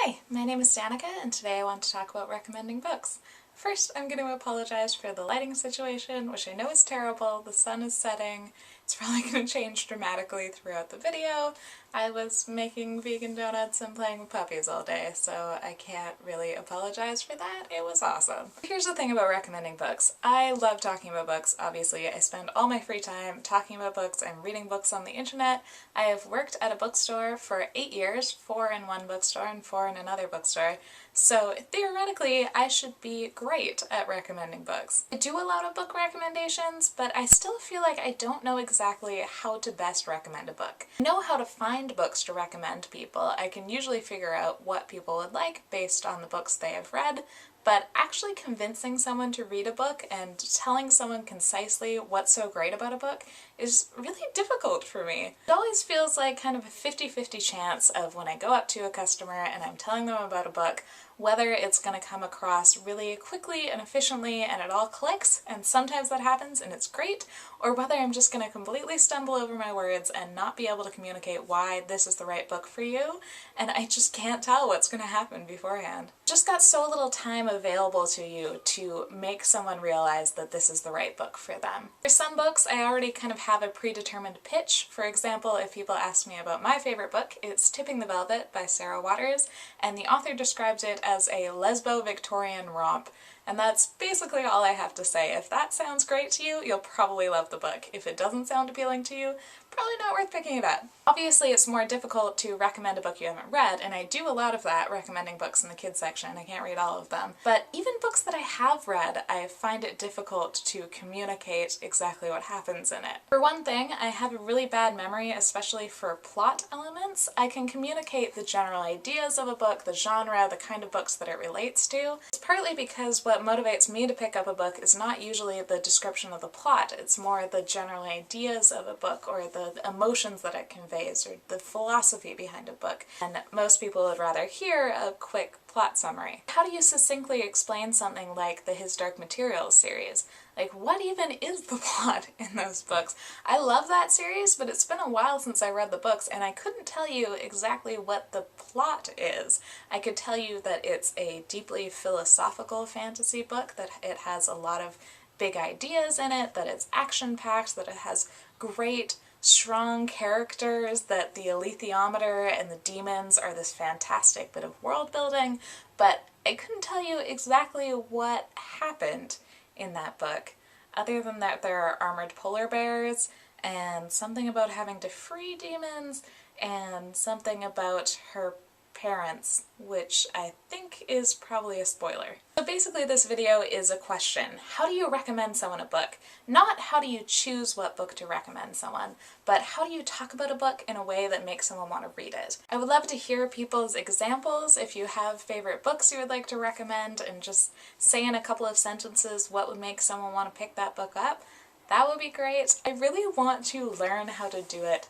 Hi, my name is Danica, and today I want to talk about recommending books. First, I'm going to apologize for the lighting situation, which I know is terrible. The sun is setting. It's probably going to change dramatically throughout the video. I was making vegan donuts and playing with puppies all day, so I can't really apologize for that. It was awesome. Here's the thing about recommending books. I love talking about books, obviously. I spend all my free time talking about books and reading books on the internet. I have worked at a bookstore for 8 years, 4 in one bookstore and 4 in another bookstore, so theoretically I should be great at recommending books. I do a lot of book recommendations, but I still feel like I don't know exactly how to best recommend a book. I know how to find books to recommend people. I can usually figure out what people would like based on the books they have read, but actually convincing someone to read a book and telling someone concisely what's so great about a book is really difficult for me. It always feels like kind of a 50-50 chance of when I go up to a customer and I'm telling them about a book, whether it's going to come across really quickly and efficiently and it all clicks, and sometimes that happens and it's great, or whether I'm just going to completely stumble over my words and not be able to communicate why this is the right book for you, and I just can't tell what's going to happen beforehand. Just got so little time available to you to make someone realize that this is the right book for them. For some books, I already kind of have a predetermined pitch. For example, if people ask me about my favorite book, it's Tipping the Velvet by Sarah Waters, and the author describes it as a lesbo-Victorian romp. And that's basically all I have to say. If that sounds great to you, you'll probably love the book. If it doesn't sound appealing to you, probably not worth picking it up. Obviously, it's more difficult to recommend a book you haven't read, and I do a lot of that, recommending books in the kids section. I can't read all of them. But even books that I have read, I find it difficult to communicate exactly what happens in it. For one thing, I have a really bad memory, especially for plot elements. I can communicate the general ideas of a book, the genre, the kind of books that it relates to. It's partly because what motivates me to pick up a book is not usually the description of the plot, it's more the general ideas of a book or the emotions that it conveys or the philosophy behind a book. And most people would rather hear a quick plot summary. How do you succinctly explain something like the His Dark Materials series? Like, what even is the plot in those books? I love that series, but it's been a while since I read the books, and I couldn't tell you exactly what the plot is. I could tell you that it's a deeply philosophical fantasy book, that it has a lot of big ideas in it, that it's action-packed, that it has great strong characters, that the alethiometer and the demons are this fantastic bit of world building, but I couldn't tell you exactly what happened in that book, other than that there are armored polar bears, and something about having to free demons, and something about her parents, which I think is probably a spoiler. So basically this video is a question. How do you recommend someone a book? Not how do you choose what book to recommend someone, but how do you talk about a book in a way that makes someone want to read it? I would love to hear people's examples. If you have favorite books you would like to recommend, and just say in a couple of sentences what would make someone want to pick that book up, that would be great. I really want to learn how to do it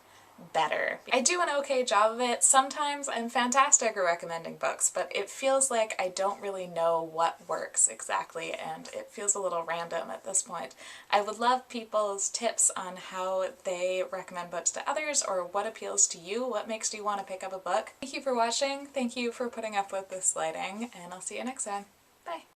better. I do an okay job of it. Sometimes I'm fantastic at recommending books, but it feels like I don't really know what works exactly, and it feels a little random at this point. I would love people's tips on how they recommend books to others, or what appeals to you, what makes you want to pick up a book. Thank you for watching, thank you for putting up with this lighting, and I'll see you next time. Bye!